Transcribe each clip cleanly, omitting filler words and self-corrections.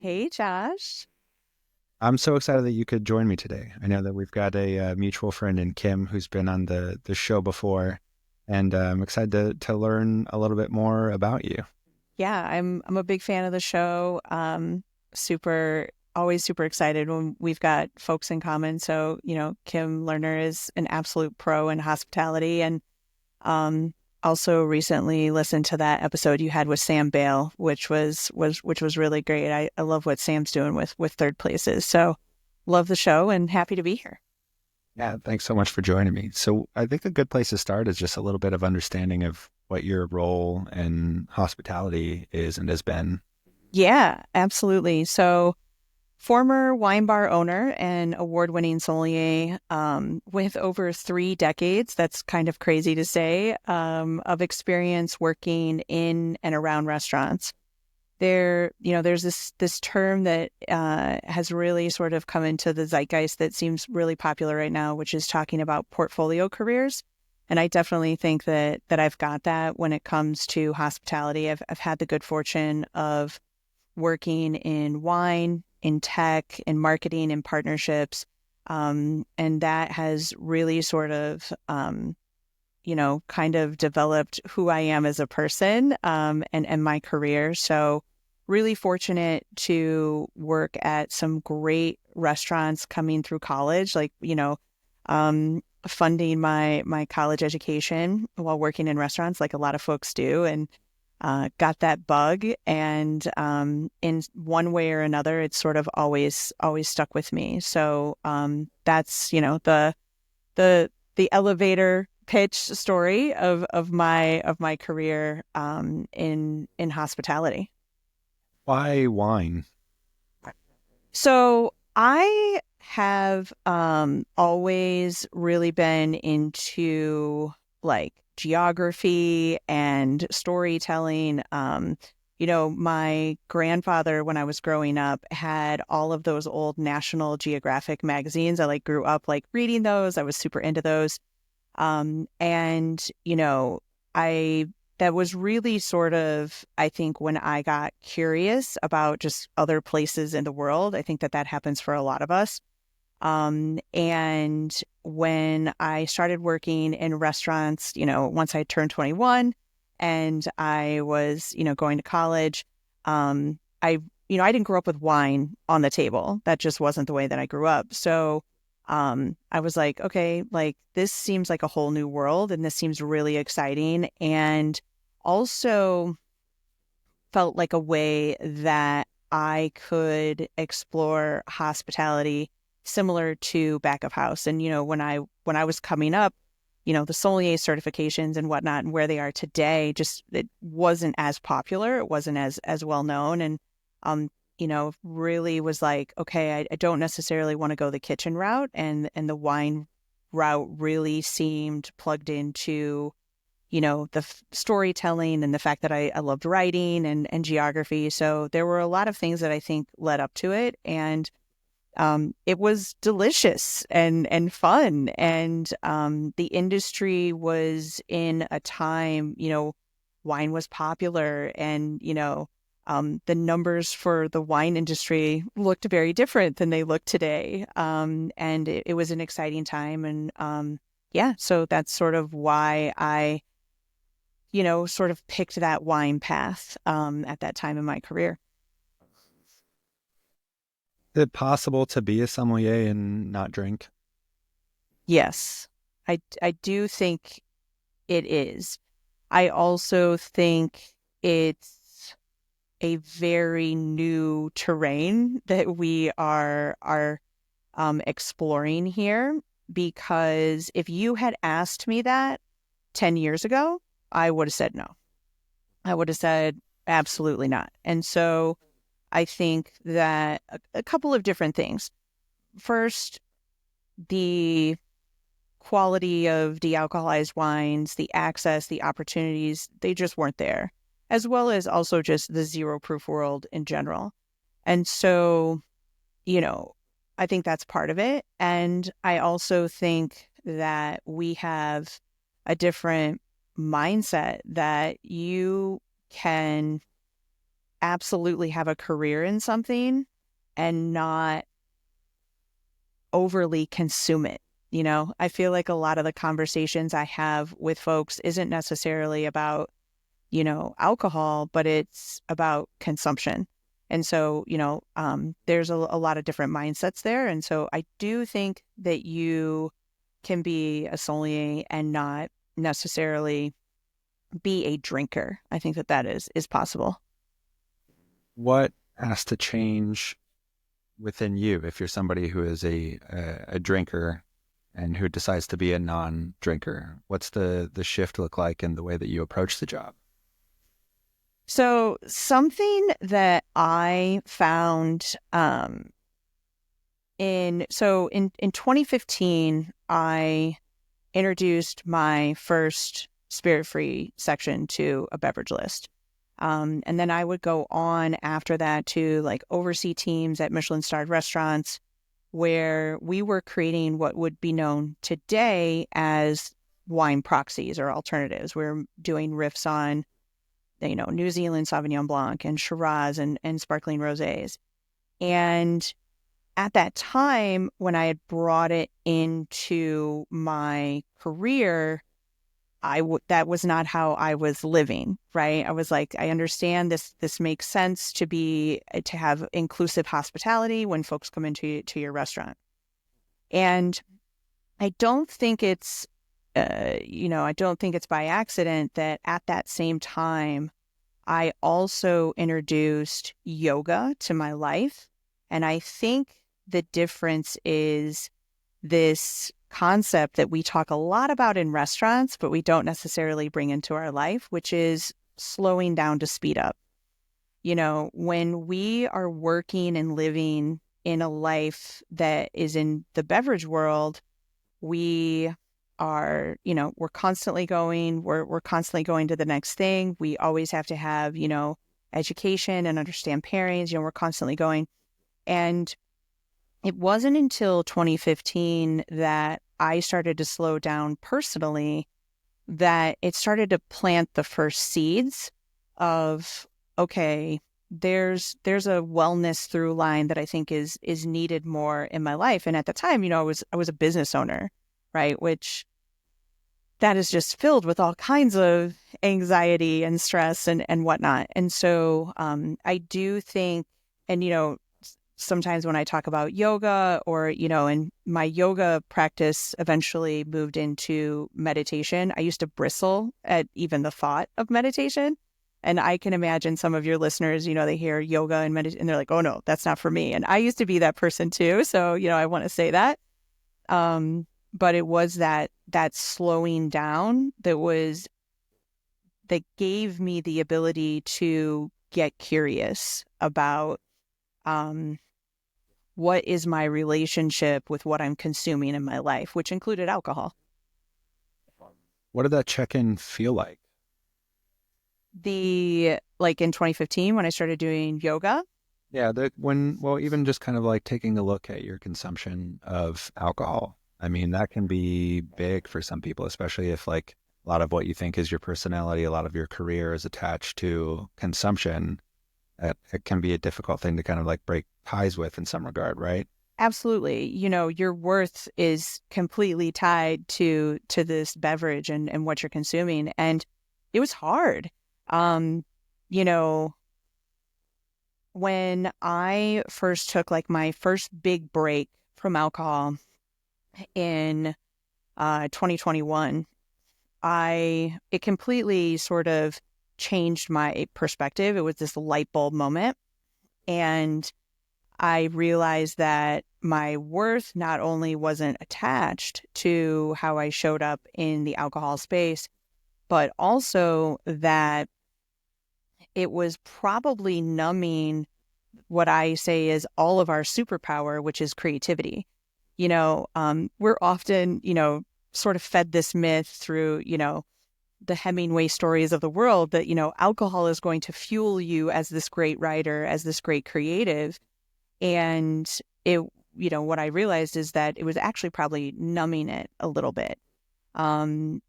Hey, Josh. I'm so excited that you could join me today. I know that we've got a mutual friend in Kim who's been on the show before, and I'm excited to learn a little bit more about you. Yeah, I'm a big fan of the show. Super always super excited when we've got folks in common. So, Kim Lerner is an absolute pro in hospitality and um also recently listened to that episode you had with Sam Bale, which was really great. I love what Sam's doing with third places. So, love the show and happy to be here. Yeah, thanks so much for joining me. So I think a good place to start is just a little bit of understanding of what your role in hospitality is and has been. Yeah, absolutely. So, former wine bar owner and award-winning sommelier with over 3 decades. That's kind of crazy to say, of experience working in and around restaurants. There's this term that has really sort of come into the zeitgeist that seems really popular right now, which is talking about portfolio careers. And I definitely think that I've got that when it comes to hospitality. I've had the good fortune of working in wine, in tech, in marketing, in partnerships. And that has really sort of, kind of developed who I am as a person and my career. So, really fortunate to work at some great restaurants coming through college, funding my college education while working in restaurants, like a lot of folks do. And got that bug, and in one way or another, it's sort of always stuck with me. So that's the the elevator pitch story of my career in hospitality. Why wine? So I have always really been into like geography and storytelling. My grandfather, when I was growing up, had all of those old National Geographic magazines. I like grew up like reading those. I was super into those. And, I that was really sort of, I think, when I got curious about just other places in the world. I think that happens for a lot of us. And when I started working in restaurants, once I turned 21 and I was, going to college, I didn't grow up with wine on the table. That just wasn't the way that I grew up. So, I was like, okay, like this seems like a whole new world and this seems really exciting. And also felt like a way that I could explore hospitality similar to back of house. And when I was coming up, the sommelier certifications and whatnot and where they are today, just it wasn't as popular. It wasn't as well known. And um, really was like, okay, I don't necessarily want to go the kitchen route, and the wine route really seemed plugged into the storytelling and the fact that I loved writing and geography. So there were a lot of things that I think led up to it. And it was delicious and fun. And the industry was in a time, wine was popular, and, the numbers for the wine industry looked very different than they look today. And it was an exciting time. And yeah, so that's sort of why I sort of picked that wine path at that time in my career. Is it possible to be a sommelier and not drink? Yes, I do think it is. I also think it's a very new terrain that we are exploring here. Because if you had asked me that 10 years ago, I would have said no. I would have said absolutely not. And so I think that a couple of different things. First, the quality of de-alcoholized wines, the access, the opportunities, they just weren't there, as well as also just the zero proof world in general. And so, you know, I think that's part of it. And I also think that we have a different mindset that you can absolutely have a career in something and not overly consume it. I feel like a lot of the conversations I have with folks isn't necessarily about, alcohol, but it's about consumption. And so, there's a lot of different mindsets there. And so I do think that you can be a sommelier and not necessarily be a drinker. I think that is possible. What has to change within you if you're somebody who is a drinker and who decides to be a non-drinker? What's the shift look like in the way that you approach the job? So something that I found in 2015, I introduced my first spirit-free section to a beverage list. And then I would go on after that to like oversee teams at Michelin-starred restaurants where we were creating what would be known today as wine proxies or alternatives. We're doing riffs on, New Zealand Sauvignon Blanc and Shiraz and sparkling rosés. And at that time, when I had brought it into my career, that was not how I was living, right? I was like, I understand this makes sense to have inclusive hospitality when folks come into your restaurant. And I don't think I don't think it's by accident that at that same time, I also introduced yoga to my life. And I think the difference is this concept that we talk a lot about in restaurants, but we don't necessarily bring into our life, which is slowing down to speed up. When we are working and living in a life that is in the beverage world, we are, we're constantly going, we're constantly going to the next thing. We always have to have, education and understand pairings, we're constantly going. And it wasn't until 2015 that I started to slow down personally that it started to plant the first seeds of, okay, there's a wellness through line that I think is needed more in my life. And at the time, I was a business owner, right? Which that is just filled with all kinds of anxiety and stress and whatnot. And so I do think, and sometimes when I talk about yoga or, and my yoga practice eventually moved into meditation, I used to bristle at even the thought of meditation. And I can imagine some of your listeners, they hear yoga and meditation and they're like, oh no, that's not for me. And I used to be that person too. So, I want to say that. But it was that slowing down that gave me the ability to get curious about, what is my relationship with what I'm consuming in my life, which included alcohol. What did that check-in feel like? Like in 2015 when I started doing yoga. Yeah, even just kind of like taking a look at your consumption of alcohol. I mean, that can be big for some people, especially if like a lot of what you think is your personality, a lot of your career is attached to consumption. It can be a difficult thing to kind of like break ties with in some regard, right? Absolutely. Your worth is completely tied to this beverage and what you're consuming. And it was hard. Um, you know, when I first took like my first big break from alcohol in 2021, it completely sort of changed my perspective. It was this light bulb moment. And I realized that my worth not only wasn't attached to how I showed up in the alcohol space, but also that it was probably numbing what I say is all of our superpower, which is creativity. We're often, sort of fed this myth through, the Hemingway stories of the world that, alcohol is going to fuel you as this great writer, as this great creative. And what I realized is that it was actually probably numbing it a little bit. And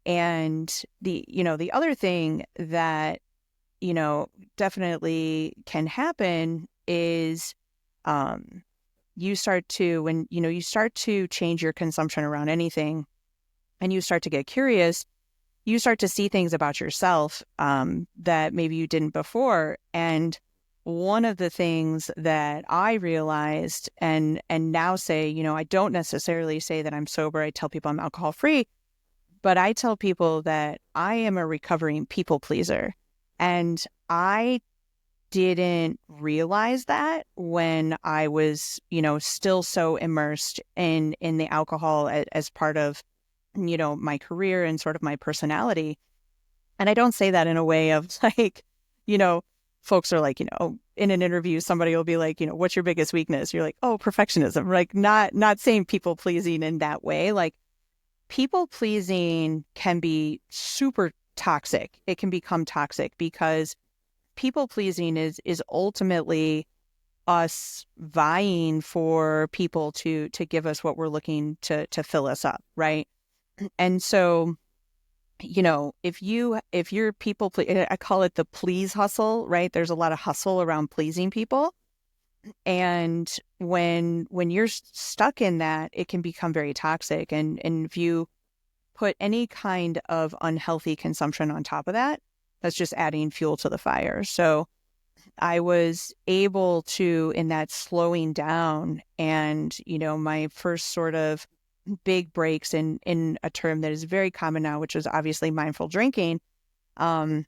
the other thing that, definitely can happen is you start to, when, you start to change your consumption around anything and you start to get curious, you start to see things about yourself that maybe you didn't before. And one of the things that I realized and now say, I don't necessarily say that I'm sober. I tell people I'm alcohol free, but I tell people that I am a recovering people pleaser. And I didn't realize that when I was, still so immersed in the alcohol as part of, my career and sort of my personality. And I don't say that in a way of like, you know, folks are like, in an interview, somebody will be like, what's your biggest weakness? You're like, oh, perfectionism. Like not saying people pleasing in that way. Like people pleasing can be super toxic. It can become toxic because people pleasing is ultimately us vying for people to give us what we're looking to fill us up, right? And so, if you're I call it the please hustle, right? There's a lot of hustle around pleasing people. And when you're stuck in that, it can become very toxic. And if you put any kind of unhealthy consumption on top of that, that's just adding fuel to the fire. So I was able to, in that slowing down and, my first sort of big breaks in a term that is very common now, which is obviously mindful drinking, um,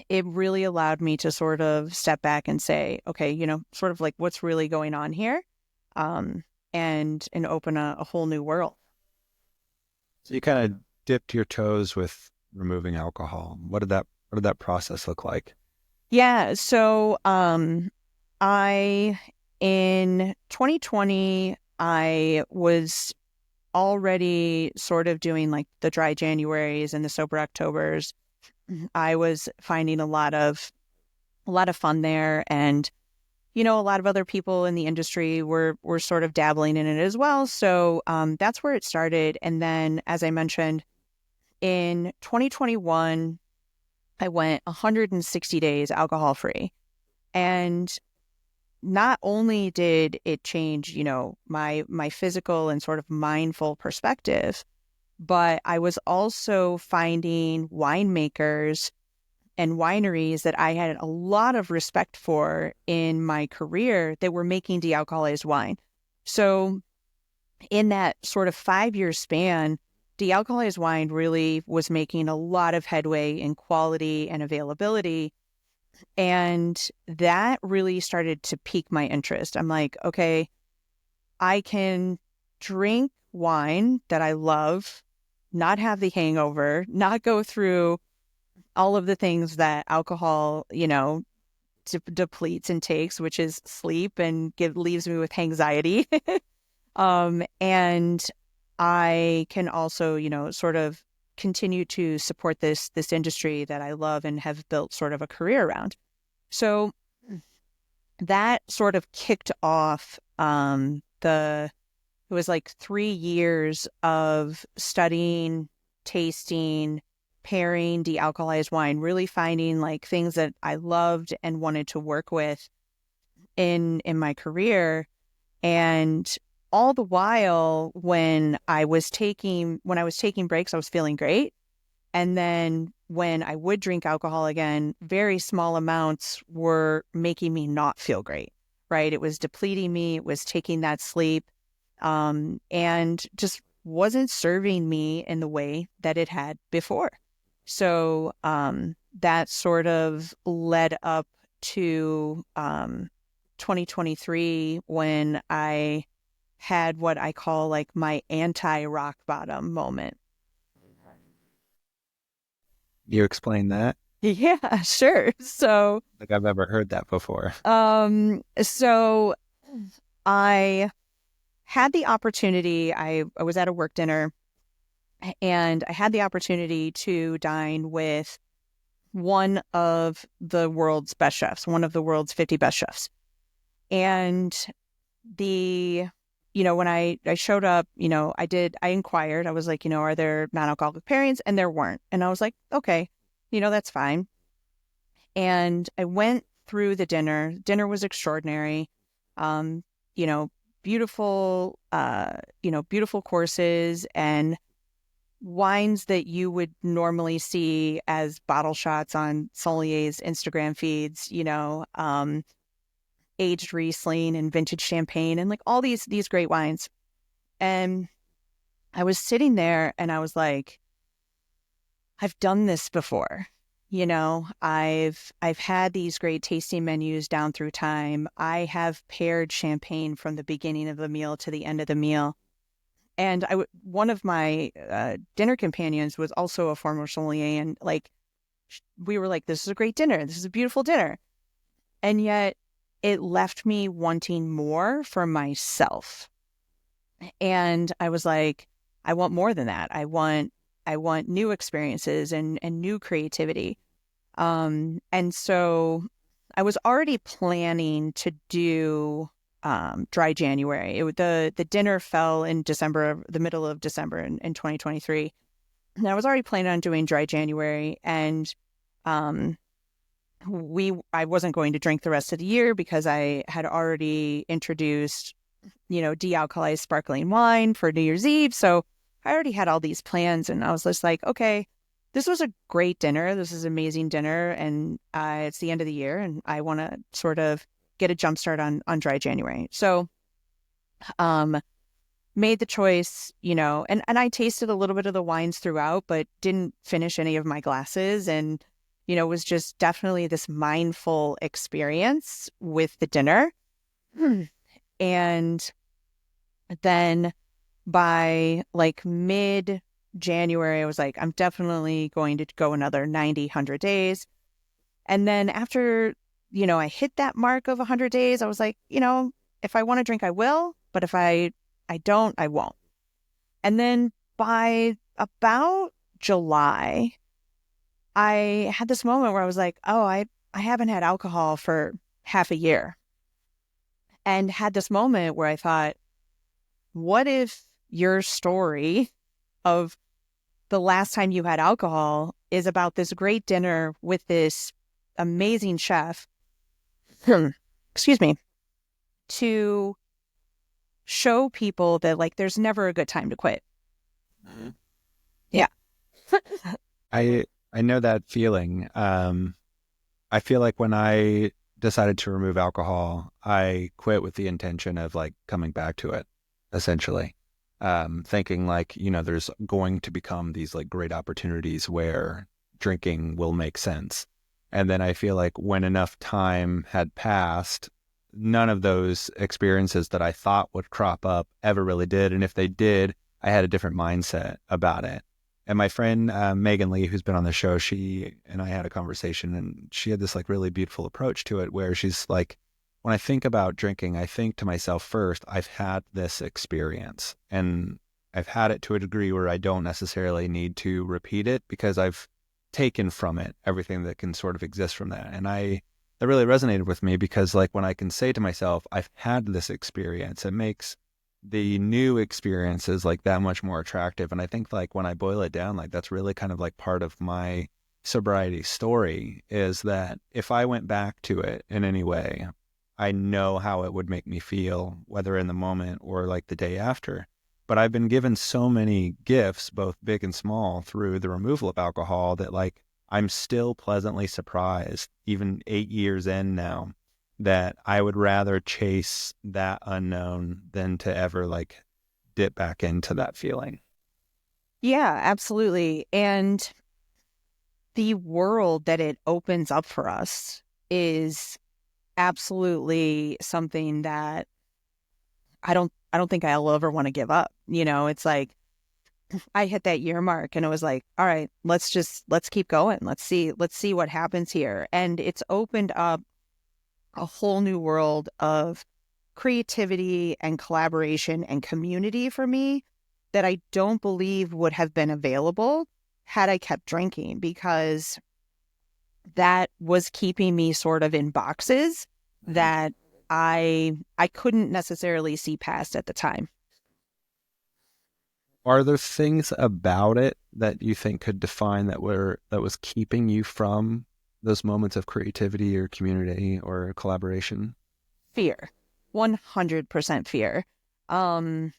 it really allowed me to sort of step back and say, okay, sort of like what's really going on here, um, and open a whole new world. So you kind of dipped your toes with removing alcohol. What did that process look like? Yeah. So, I, in 2020, I was already sort of doing like the dry Januaries and the sober Octobers. I was finding a lot of fun there. And, a lot of other people in the industry were sort of dabbling in it as well. So, that's where it started. And then, as I mentioned, in 2021, I went 160 days alcohol free. And not only did it change, my physical and sort of mindful perspective, but I was also finding winemakers and wineries that I had a lot of respect for in my career that were making de-alcoholized wine. So in that sort of 5-year span, de-alcoholized wine really was making a lot of headway in quality and availability. And that really started to pique my interest. I'm like, okay, I can drink wine that I love, not have the hangover, not go through all of the things that alcohol, depletes and takes, which is sleep and leaves me with anxiety. And I can also, sort of continue to support this industry that I love and have built sort of a career around. So that sort of kicked off it was like 3 years of studying, tasting, pairing de-alcoholized wine, really finding like things that I loved and wanted to work with in my career. And all the while when I was taking breaks, I was feeling great. And then when I would drink alcohol again, very small amounts were making me not feel great, right? It was depleting me. It was taking that sleep, and just wasn't serving me in the way that it had before. So that sort of led up to 2023 when I had what I call like my anti-rock bottom moment. You explain that? Yeah, sure. So, Like I've ever heard that before. so I had the opportunity, I was at a work dinner and I had the opportunity to dine with one of the world's best chefs, one of the world's 50 best chefs. And the, when I showed up, I inquired, I was like, are there non-alcoholic pairings? And there weren't. And I was like, okay, that's fine. And I went through the dinner. Dinner was extraordinary. Um, you know, beautiful courses and wines that you would normally see as bottle shots on sommeliers' Instagram feeds, aged Riesling and vintage champagne and like all these great wines. And I was sitting there and I was like, I've done this before. I've had these great tasting menus down through time. I have paired champagne from the beginning of the meal to the end of the meal. And one of my dinner companions was also a former sommelier, and like we were like, "This is a great dinner. This is a beautiful dinner," and yet it left me wanting more for myself. And I was like, I want more than that. I want new experiences and new creativity. And so I was already planning to do dry January. The dinner fell in December, the middle of December in 2023. And I was already planning on doing dry January, and um, I wasn't going to drink the rest of the year because I had already introduced, de-alkalized sparkling wine for New Year's Eve. So I already had all these plans, and I was just like, okay, this was a great dinner. This is an amazing dinner, and it's the end of the year, and I want to sort of get a jump start on dry January. So, um, made the choice, and I tasted a little bit of the wines throughout, but didn't finish any of my glasses, and was just definitely this mindful experience with the dinner. And then by like mid January, I was like, I'm definitely going to go another 90, 100 days. And then after, I hit that mark of 100 days, I was like, if I want to drink, I will. But if I don't, I won't. And then by about July, I had this moment where I was like, oh, I haven't had alcohol for half a year. And had this moment where I thought, what if your story of the last time you had alcohol is about this great dinner with this amazing chef, excuse me, to show people that like there's never a good time to quit. Mhm. Yeah. I know that feeling. I feel like when I decided to remove alcohol, I quit with the intention of like coming back to it, essentially. Thinking like, there's going to become these like great opportunities where drinking will make sense. And then I feel like when enough time had passed, none of those experiences that I thought would crop up ever really did. And if they did, I had a different mindset about it. And my friend Megan Lee, who's been on the show, she and I had a conversation, and she had this like really beautiful approach to it, where she's like, when I think about drinking, I think to myself first, I've had this experience, and I've had it to a degree where I don't necessarily need to repeat it because I've taken from it everything that can sort of exist from that. And that really resonated with me because like when I can say to myself, I've had this experience, it makes the new experiences like that much more attractive. And I think like when I boil it down, like that's really kind of like part of my sobriety story, is that if I went back to it in any way, I know how it would make me feel, whether in the moment or like the day after. But I've been given so many gifts, both big and small, through the removal of alcohol that like I'm still pleasantly surprised, even 8 years in now, that I would rather chase that unknown than to ever like dip back into that feeling. Yeah, absolutely. And the world that it opens up for us is absolutely something that I don't think I'll ever want to give up. It's like I hit that year mark and it was like, all right, let's keep going. Let's see what happens here. And it's opened up a whole new world of creativity and collaboration and community for me that I don't believe would have been available had I kept drinking, because that was keeping me sort of in boxes that I couldn't necessarily see past at the time. Are there things about it that you think could define that was keeping you from those moments of creativity or community or collaboration? Fear, 100% fear. Um,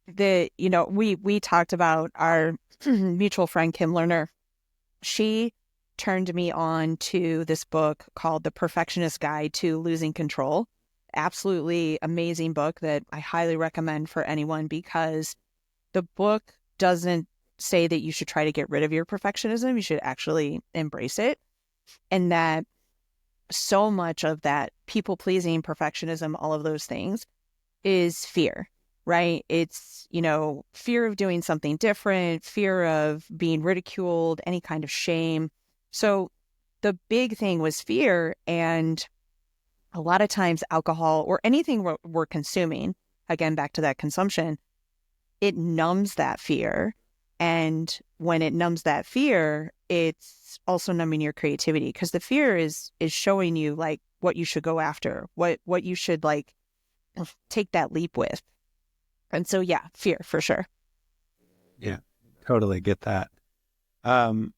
we talked about our mutual friend Kim Lerner. She turned me on to this book called The Perfectionist Guide to Losing Control. Absolutely amazing book that I highly recommend for anyone, because the book doesn't say that you should try to get rid of your perfectionism. You should actually embrace it. And that so much of that people pleasing, perfectionism, all of those things is fear, right? It's, fear of doing something different, fear of being ridiculed, any kind of shame. So the big thing was fear. And a lot of times alcohol or anything we're consuming, again, back to that consumption, it numbs that fear. And when it numbs that fear, it's also numbing your creativity, because the fear is showing you like what you should go after, what you should like take that leap with. And so, yeah, fear for sure. Yeah, totally get that. Um,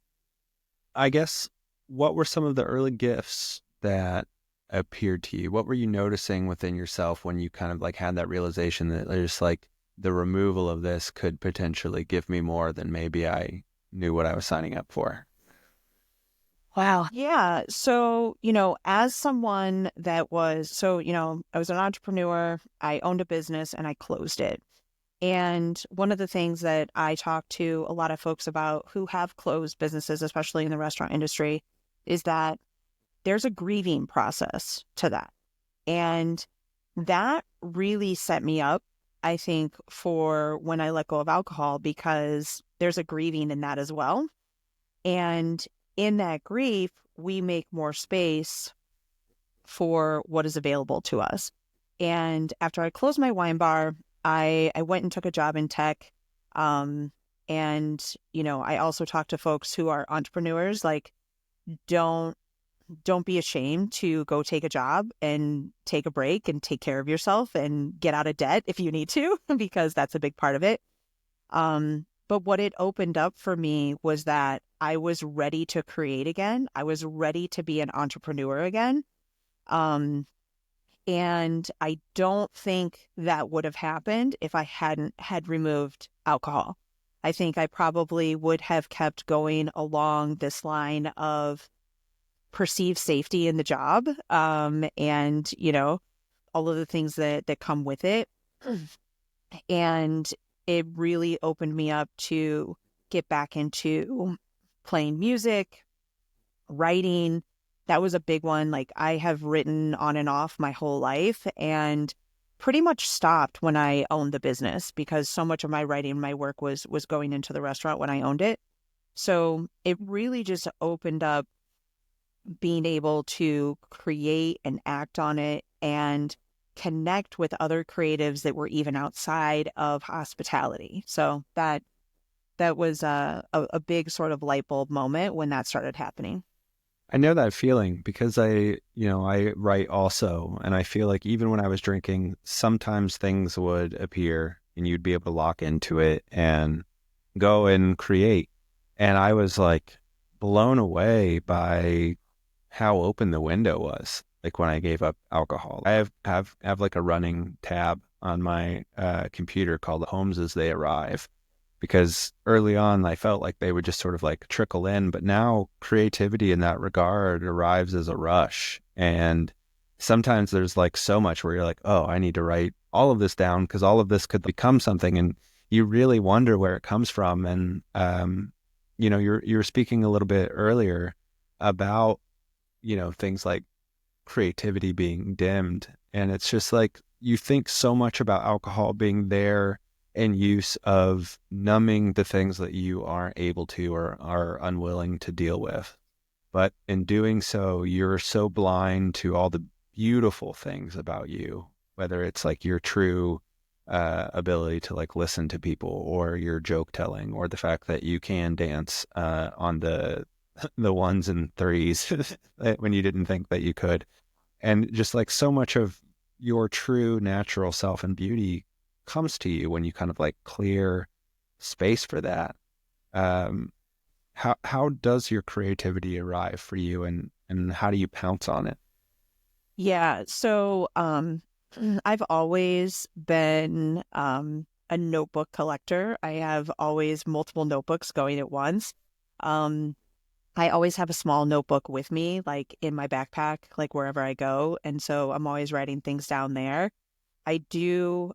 I guess what were some of the early gifts that appeared to you? What were you noticing within yourself when you kind of like had that realization that there's like the removal of this could potentially give me more than maybe I knew what I was signing up for? Wow. Yeah. So, as someone that was, I was an entrepreneur, I owned a business and I closed it. And one of the things that I talk to a lot of folks about who have closed businesses, especially in the restaurant industry, is that there's a grieving process to that. And that really set me up, I think, for when I let go of alcohol, because there's a grieving in that as well. And in that grief, we make more space for what is available to us. And after I closed my wine bar, I went and took a job in tech. Um, and, I also talked to folks who are entrepreneurs, like, don't don't be ashamed to go take a job and take a break and take care of yourself and get out of debt if you need to, because that's a big part of it. But what it opened up for me was that I was ready to create again. I was ready to be an entrepreneur again. Um, and I don't think that would have happened if I hadn't had removed alcohol. I think I probably would have kept going along this line of perceived safety in the job, and all of the things that come with it. And it really opened me up to get back into playing music, writing. That was a big one. Like, I have written on and off my whole life, and pretty much stopped when I owned the business, because so much of my writing, my work was going into the restaurant when I owned it. So it really just opened up being able to create and act on it and connect with other creatives that were even outside of hospitality. So that was a big sort of light bulb moment when that started happening. I know that feeling because I write also, and I feel like even when I was drinking, sometimes things would appear and you'd be able to lock into it and go and create. And I was like blown away by how open the window was. Like when I gave up alcohol, I have like a running tab on my computer called "Homes as They Arrive," because early on I felt like they would just sort of like trickle in, but now creativity in that regard arrives as a rush. And sometimes there's like so much where you're like, oh, I need to write all of this down because all of this could become something, and you really wonder where it comes from. And you're speaking a little bit earlier about things like creativity being dimmed. And it's just like you think so much about alcohol being there in use of numbing the things that you aren't able to or are unwilling to deal with. But in doing so, you're so blind to all the beautiful things about you, whether it's like your true ability to like listen to people, or your joke telling, or the fact that you can dance on the ones and threes when you didn't think that you could. And just like so much of your true natural self and beauty comes to you when you kind of like clear space for that. Um, how does your creativity arrive for you? And and how do you pounce on it? Yeah. So, I've always been a notebook collector. I have always multiple notebooks going at once. Um, I always have a small notebook with me, like in my backpack, like wherever I go. And so I'm always writing things down there. I do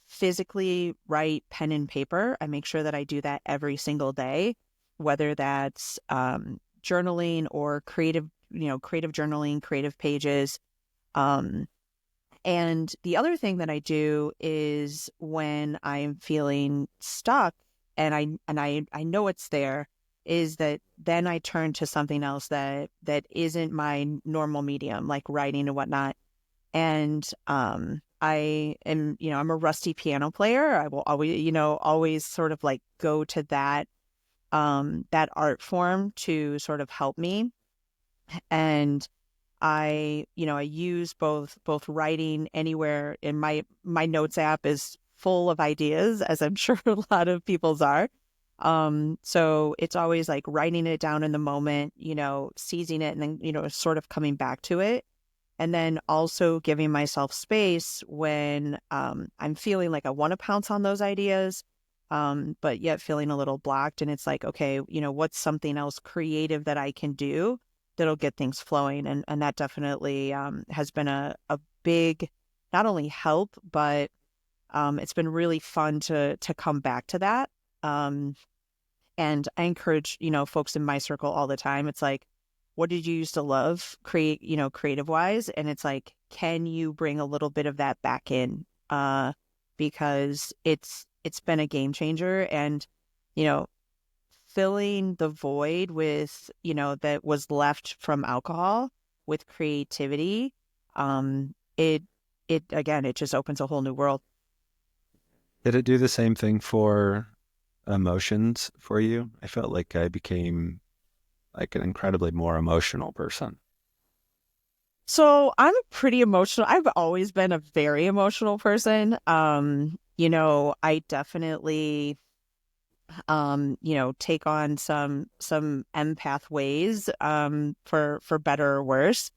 physically write pen and paper. I make sure that I do that every single day, whether that's journaling or creative journaling, creative pages. Um, and the other thing that I do is when I'm feeling stuck and I know it's there, is that then I turn to something else that isn't my normal medium, like writing and whatnot. And I am, I'm a rusty piano player. I will always, always sort of like go to that art form to sort of help me. And I use both writing anywhere in my notes app is full of ideas, as I'm sure a lot of people's are. So it's always like writing it down in the moment, seizing it and then, sort of coming back to it. And then also giving myself space when I'm feeling like I want to pounce on those ideas, but yet feeling a little blocked. And it's like, okay, what's something else creative that I can do that'll get things flowing? And that definitely has been a big, not only help, but it's been really fun to come back to that. Um, and I encourage, folks in my circle all the time. It's like, what did you used to love creative wise? And it's like, can you bring a little bit of that back in? Because it's been a game changer. And, you know, filling the void with, that was left from alcohol with creativity, it again, it just opens a whole new world. Did it do the same thing for emotions for you? I felt like I became like an incredibly more emotional person. So I'm a pretty emotional. I've always been a very emotional person. I definitely take on some empath ways, for better or worse.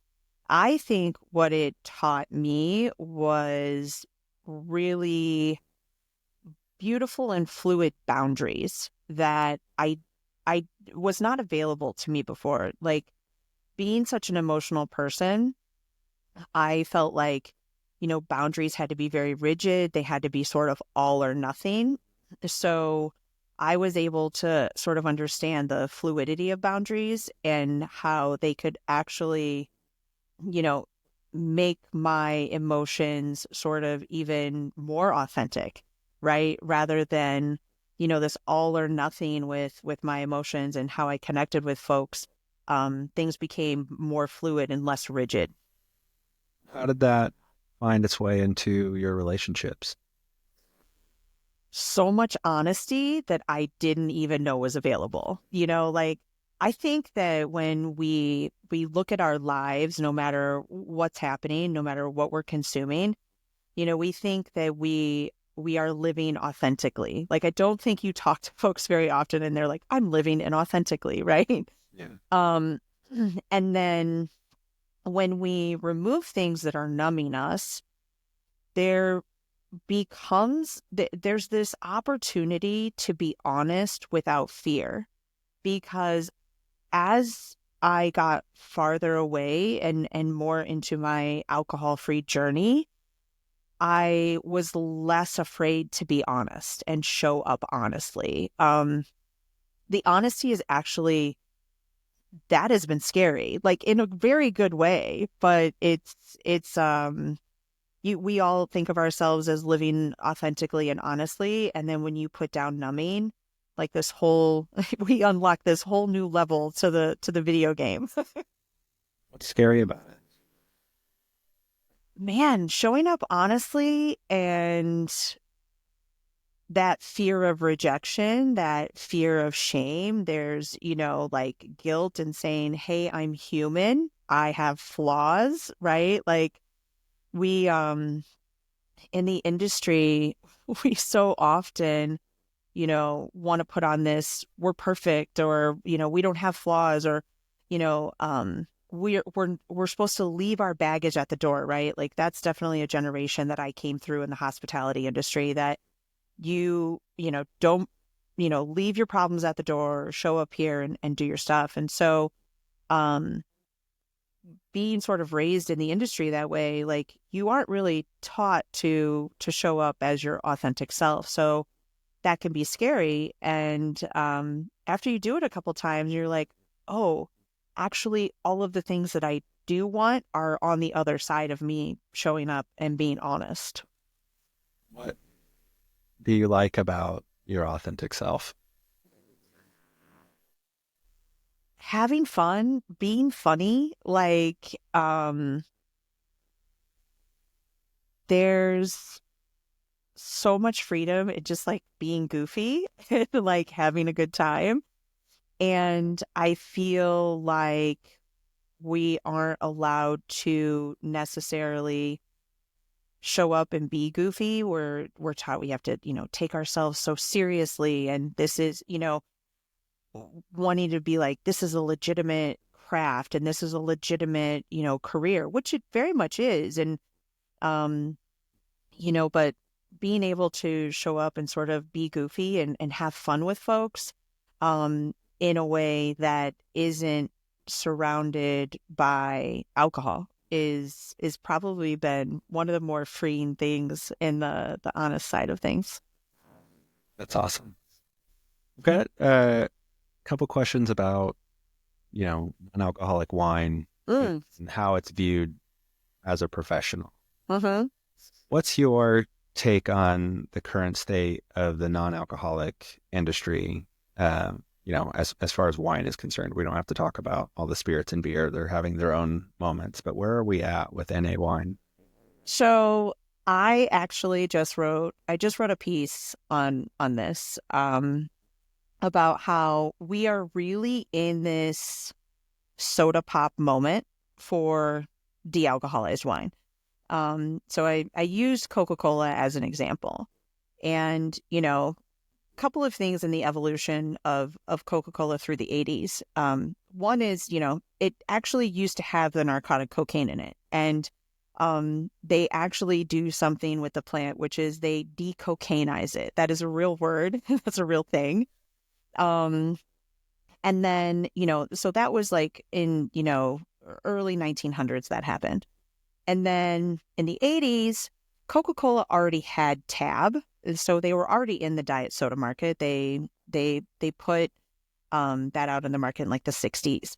I think what it taught me was really beautiful and fluid boundaries that I was not available to me before. Like being such an emotional person, I felt like, boundaries had to be very rigid. They had to be sort of all or nothing. So I was able to sort of understand the fluidity of boundaries and how they could actually, you know, make my emotions sort of even more authentic, right? Rather than, this all or nothing with my emotions and how I connected with folks. Things became more fluid and less rigid. How did that find its way into your relationships? So much honesty that I didn't even know was available. Like I think that when we look at our lives, no matter what's happening, no matter what we're consuming, we think that we are living authentically. Like I don't think you talk to folks very often and they're like, I'm living inauthentically, right? Yeah. Um, and then when we remove things that are numbing us, there there's this opportunity to be honest without fear. Because as I got farther away and more into my alcohol free journey, I was less afraid to be honest and show up honestly. The honesty is actually, that has been scary, like in a very good way, but we all think of ourselves as living authentically and honestly. And then when you put down numbing, like this whole, we unlock this whole new level to the video game. What's scary about it? Man, showing up honestly and that fear of rejection, that fear of shame, there's, like guilt and saying, hey, I'm human. I have flaws, right? Like we, in the industry, we so often, want to put on this, we're perfect, or, we don't have flaws, or, you know, we're supposed to leave our baggage at the door, right? Like that's definitely a generation that I came through in the hospitality industry that don't, leave your problems at the door, show up here and do your stuff. And so, um, being sort of raised in the industry that way, like you aren't really taught to show up as your authentic self. So that can be scary. And after you do it a couple times, you're like, oh, actually, all of the things that I do want are on the other side of me showing up and being honest. What do you like about your authentic self? Having fun, being funny, like there's so much freedom in just like being goofy, like having a good time. And I feel like we aren't allowed to necessarily show up and be goofy. We're taught we have to, take ourselves so seriously. And this is, wanting to be like, this is a legitimate craft and this is a legitimate, career, which it very much is. And, um, but being able to show up and sort of be goofy and have fun with folks, in a way that isn't surrounded by alcohol is probably been one of the more freeing things in the honest side of things. That's awesome. I've got couple questions about, non-alcoholic wine Mm. and how it's viewed as a professional. Uh-huh. What's your take on the current state of the non-alcoholic industry? As far as wine is concerned, we don't have to talk about all the spirits and beer. They're having their own moments, but where are we at with NA wine? So I just wrote a piece on this, about how we are really in this soda pop moment for de-alcoholized wine. So I used Coca-Cola as an example. And, a couple of things in the evolution of Coca-Cola through the 80s. One is, it actually used to have the narcotic cocaine in it. And they actually do something with the plant, which is they decocainize it. That is a real word. That's a real thing. Um, and then, so that was like in, early 1900s that happened. And then in the 80s, Coca-Cola already had Tab. So they were already in the diet soda market. They put that out in the market in like the 60s.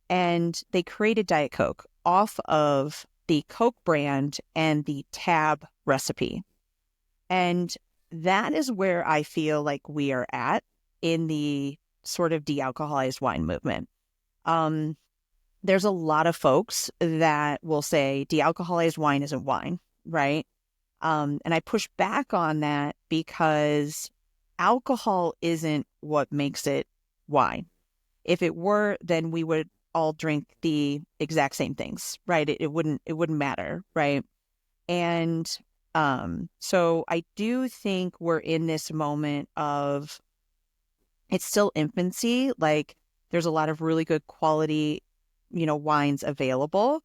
And they created Diet Coke off of the Coke brand and the Tab recipe. And that is where I feel like we are at in the sort of de-alcoholized wine movement. Um, there's a lot of folks that will say de-alcoholized wine isn't wine, right? And I push back on that because alcohol isn't what makes it wine. If it were, then we would all drink the exact same things, right? It wouldn't matter, right? And so I do think we're in this moment of it's still infancy. Like there's a lot of really good quality, wines available,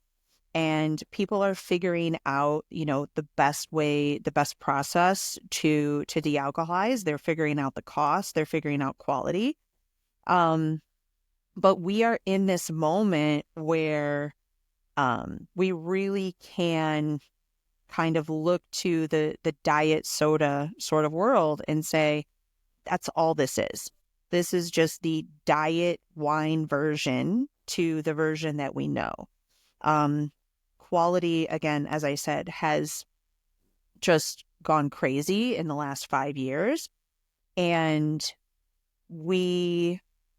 and people are figuring out, the best way, the best process to de-alcoholize. They're figuring out the cost, they're figuring out quality. Um, but we are in this moment where we really can kind of look to the diet soda sort of world and say, that's all this is. This is just the diet wine version to the version that we know. Um, Quality, again, as I said, has just gone crazy in the last 5 years. And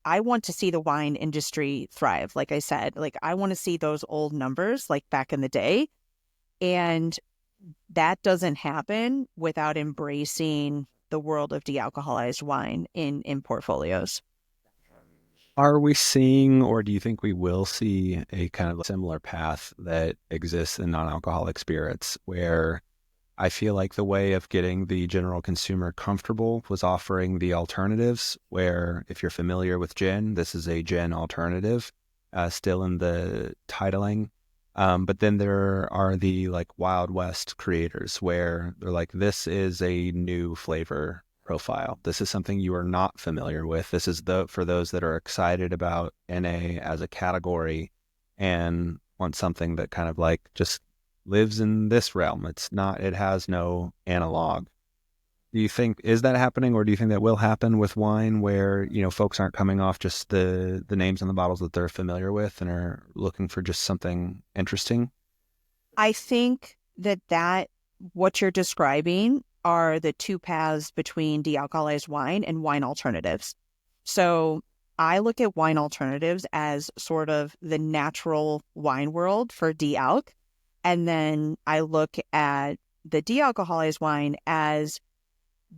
I want to see the wine industry thrive. Like I said, like I want to see those old numbers like back in the day. And that doesn't happen without embracing the world of de-alcoholized wine in portfolios. Are we seeing, or do you think we will see a kind of similar path that exists in non-alcoholic spirits, where I feel like the way of getting the general consumer comfortable was offering the alternatives, where if you're familiar with gin, this is a gin alternative. still in the titling. But then there are the like Wild West creators where they're like, this is a new flavor profile. This is something you are not familiar with. This is for those that are excited about NA as a category and want something that kind of like just lives in this realm. It has no analog. Do you think is that happening, or do you think that will happen with wine where, folks aren't coming off just the names on the bottles that they're familiar with and are looking for just something interesting? I think that what you're describing are the two paths between dealcoholized wine and wine alternatives. So I look at wine alternatives as sort of the natural wine world for dealc. And then I look at the dealcoholized wine as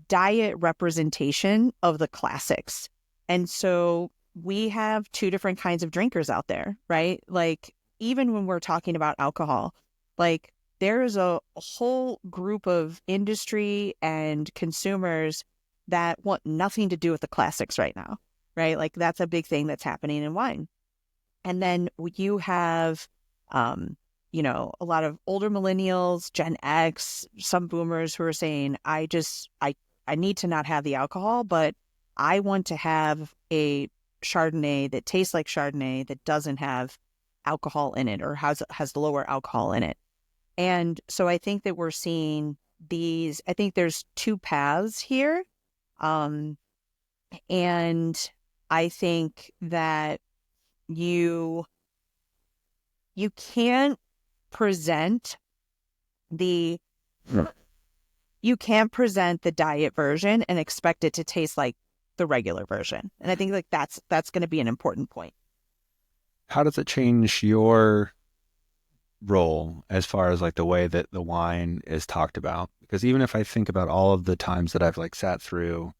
diet representation of the classics. And so we have two different kinds of drinkers out there, right? Like, even when we're talking about alcohol, like there's a whole group of industry and consumers that want nothing to do with the classics right now, right? Like that's a big thing that's happening in wine. And then you have, a lot of older millennials, Gen X, some boomers who are saying, I need to not have the alcohol, but I want to have a Chardonnay that tastes like Chardonnay that doesn't have alcohol in it or has lower alcohol in it. And so I think that we're seeing I think there's two paths here. Um, and I think that you you can't present the you can't present the diet version and expect it to taste like the regular version. And I think like that's going to be an important point. How does it change your role as far as like the way that the wine is talked about? Because even if I think about all of the times that I've like sat through,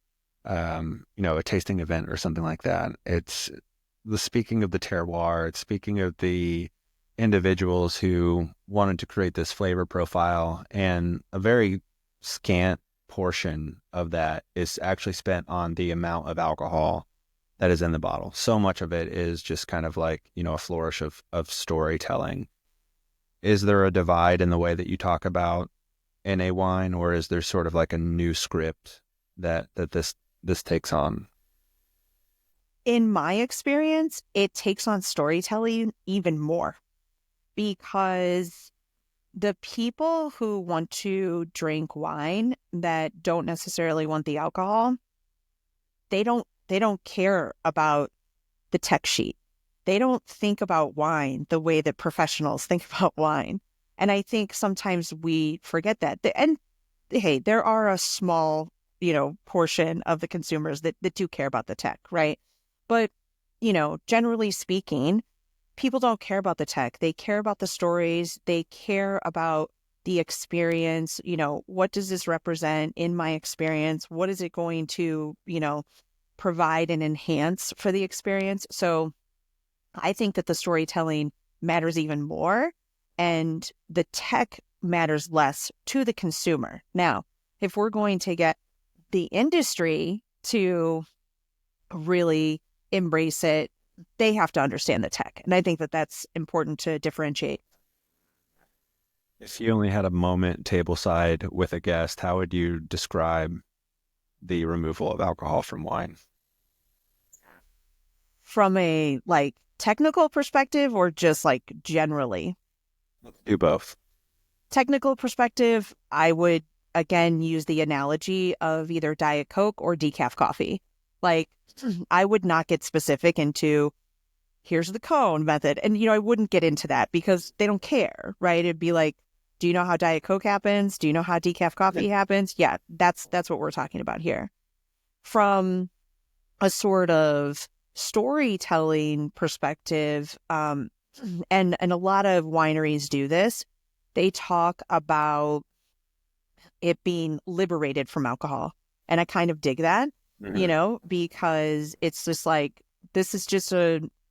a tasting event or something like that, it's the speaking of the terroir, it's speaking of the individuals who wanted to create this flavor profile, and a very scant portion of that is actually spent on the amount of alcohol that is in the bottle. So much of it is just kind of like, a flourish of storytelling. Is there a divide in the way that you talk about NA wine, or is there sort of like a new script that this takes on? In my experience, it takes on storytelling even more because the people who want to drink wine that don't necessarily want the alcohol, they don't care about the tech sheet. They don't think about wine the way that professionals think about wine. And I think sometimes we forget that. And hey, there are a small, portion of the consumers that do care about the tech, right? But, generally speaking, people don't care about the tech. They care about the stories. They care about the experience. What does this represent in my experience? What is it going to, provide and enhance for the experience? So I think that the storytelling matters even more and the tech matters less to the consumer. Now, if we're going to get the industry to really embrace it, they have to understand the tech. And I think that that's important to differentiate. If you only had a moment tableside with a guest, how would you describe the removal of alcohol from wine? From a like technical perspective or just like generally? Do both. Technical perspective, I would again use the analogy of either Diet Coke or decaf coffee. Like I would not get specific into here's the cone method. And, I wouldn't get into that because they don't care, right? It'd be like, do you know how Diet Coke happens? Do you know how decaf coffee happens? Yeah, that's what we're talking about here. From a sort of storytelling perspective, and a lot of wineries do this, they talk about it being liberated from alcohol. And I kind of dig that, because it's just like, this is just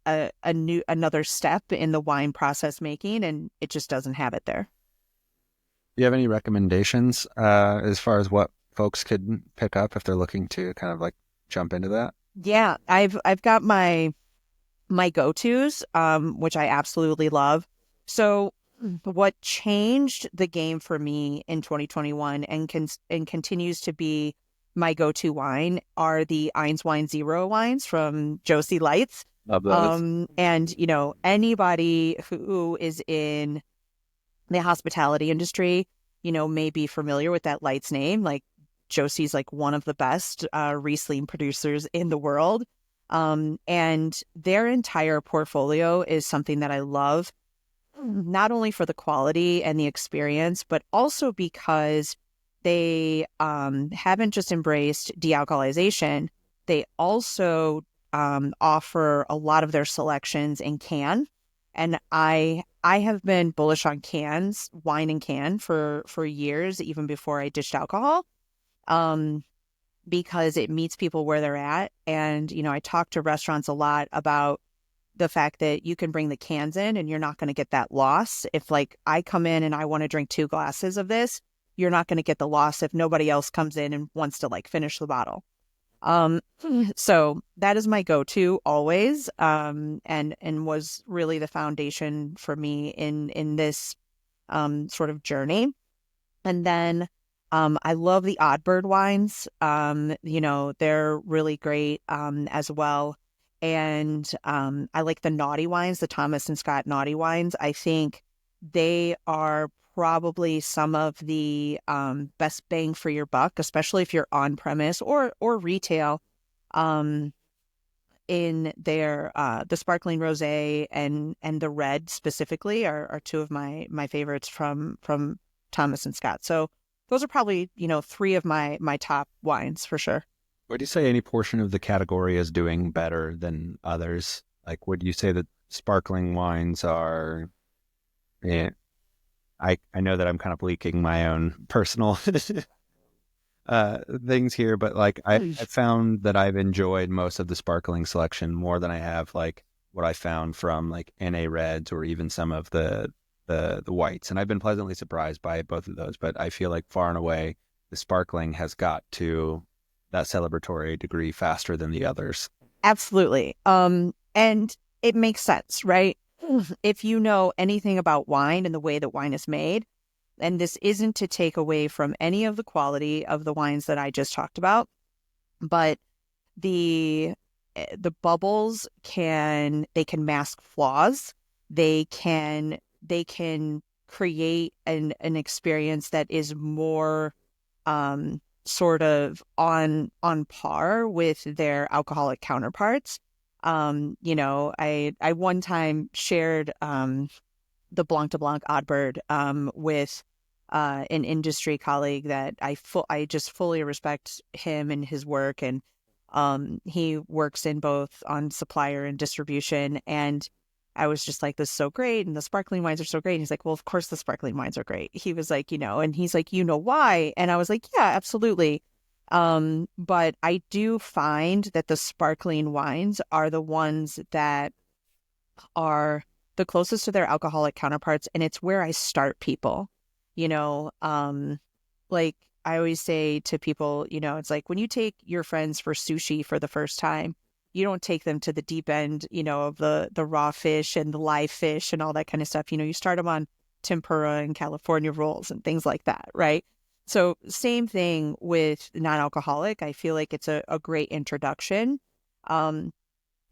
another step in the wine process making, and it just doesn't have it there. Do you have any recommendations as far as what folks could pick up if they're looking to kind of like jump into that? Yeah, I've got my my go-tos, which I absolutely love. So what changed the game for me in 2021 and continues to be my go-to wine are the Eins Wine Zero wines from Josie Lights. Love those. And anybody who is in the hospitality industry, may be familiar with that Lights name. Like Josie's like one of the best Riesling producers in the world. And their entire portfolio is something that I love, not only for the quality and the experience, but also because they haven't just embraced dealcoholization, they also offer a lot of their selections in can. And I have been bullish on cans, wine and can for years, even before I ditched alcohol. Um, because it meets people where they're at. And, I talk to restaurants a lot about the fact that you can bring the cans in and you're not going to get that loss. If like I come in and I want to drink 2 glasses of this, you're not going to get the loss if nobody else comes in and wants to like finish the bottle. Um, so that is my go-to always, and was really the foundation for me in this sort of journey. And then I love the Oddbird wines. They're really great as well. And I like the naughty wines, the Thomas and Scott naughty wines. I think they are probably some of the best bang for your buck, especially if you're on premise or retail. Um, in their the sparkling rosé and the red specifically are two of my favorites from Thomas and Scott. So those are probably, three of my top wines for sure. Would you say any portion of the category is doing better than others? Like, would you say that sparkling wines are, yeah, I know that I'm kind of leaking my own personal things here, but like I found that I've enjoyed most of the sparkling selection more than I have like what I found from like NA Reds or even some of the whites. And I've been pleasantly surprised by both of those, but I feel like far and away the sparkling has got to that celebratory degree faster than the others. Absolutely. And it makes sense, right? If you know anything about wine and the way that wine is made, and this isn't to take away from any of the quality of the wines that I just talked about, but the the bubbles can mask flaws. They can create an experience that is more sort of on par with their alcoholic counterparts. I one time shared the Blanc de Blanc Oddbird with an industry colleague that I just fully respect him and his work, and he works in both on supplier and distribution. And I was just like, this is so great, and the sparkling wines are so great. And he's like, well, of course the sparkling wines are great. He was like, and he's like, why? And I was like, yeah, absolutely. But I do find that the sparkling wines are the ones that are the closest to their alcoholic counterparts, and it's where I start people. You know, like I always say to people, it's like when you take your friends for sushi for the first time, you don't take them to the deep end, of the raw fish and the live fish and all that kind of stuff. You start them on tempura and California rolls and things like that, right? So same thing with non-alcoholic. I feel like it's a great introduction. Um,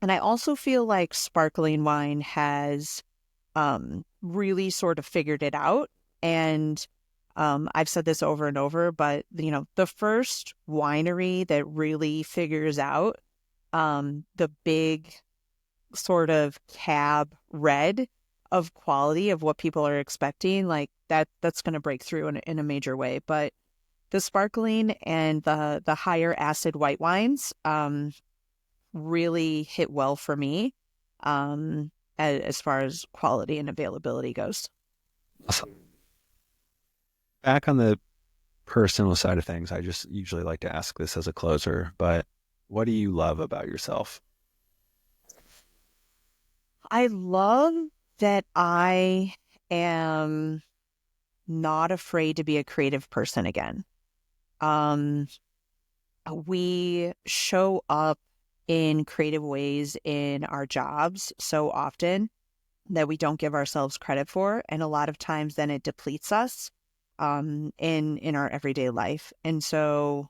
and I also feel like sparkling wine has really sort of figured it out. And I've said this over and over, but the first winery that really figures out the big sort of cab red of quality of what people are expecting, like that's going to break through in a major way. But the sparkling and the higher acid white wines really hit well for me as far as quality and availability goes. Awesome. Back on the personal side of things, I just usually like to ask this as a closer, but what do you love about yourself? I love that I am not afraid to be a creative person again. Um, we show up in creative ways in our jobs so often that we don't give ourselves credit for. And a lot of times then it depletes us in our everyday life. And so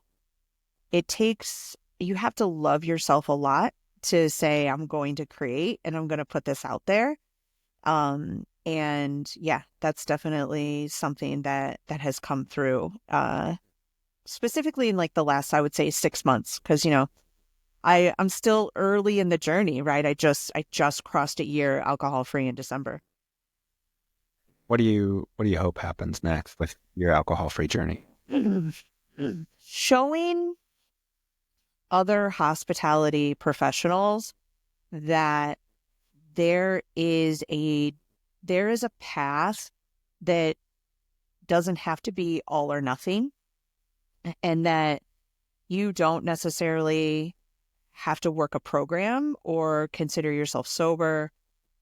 you have to love yourself a lot to say, I'm going to create and I'm going to put this out there. And yeah, that's definitely something that has come through, specifically in like the last, I would say 6 months, because, I'm still early in the journey, right? I just crossed a year alcohol free in December. What do you hope happens next with your alcohol-free journey? Showing other hospitality professionals that there is a there is a path that doesn't have to be all or nothing, and that you don't necessarily have to work a program or consider yourself sober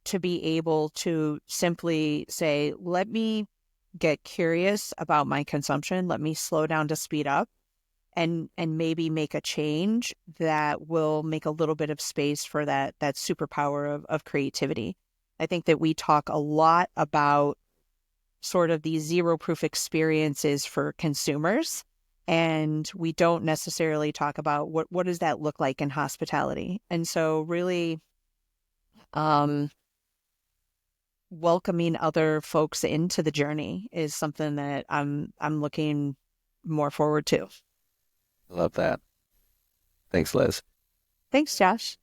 to be able to simply say, let me get curious about my consumption, let me slow down to speed up, and maybe make a change that will make a little bit of space for that superpower of creativity. I think that we talk a lot about sort of these zero proof experiences for consumers, and we don't necessarily talk about what does that look like in hospitality. And so really um welcoming other folks into the journey is something that I'm looking more forward to. Love that. Thanks, Liz. Thanks, Josh.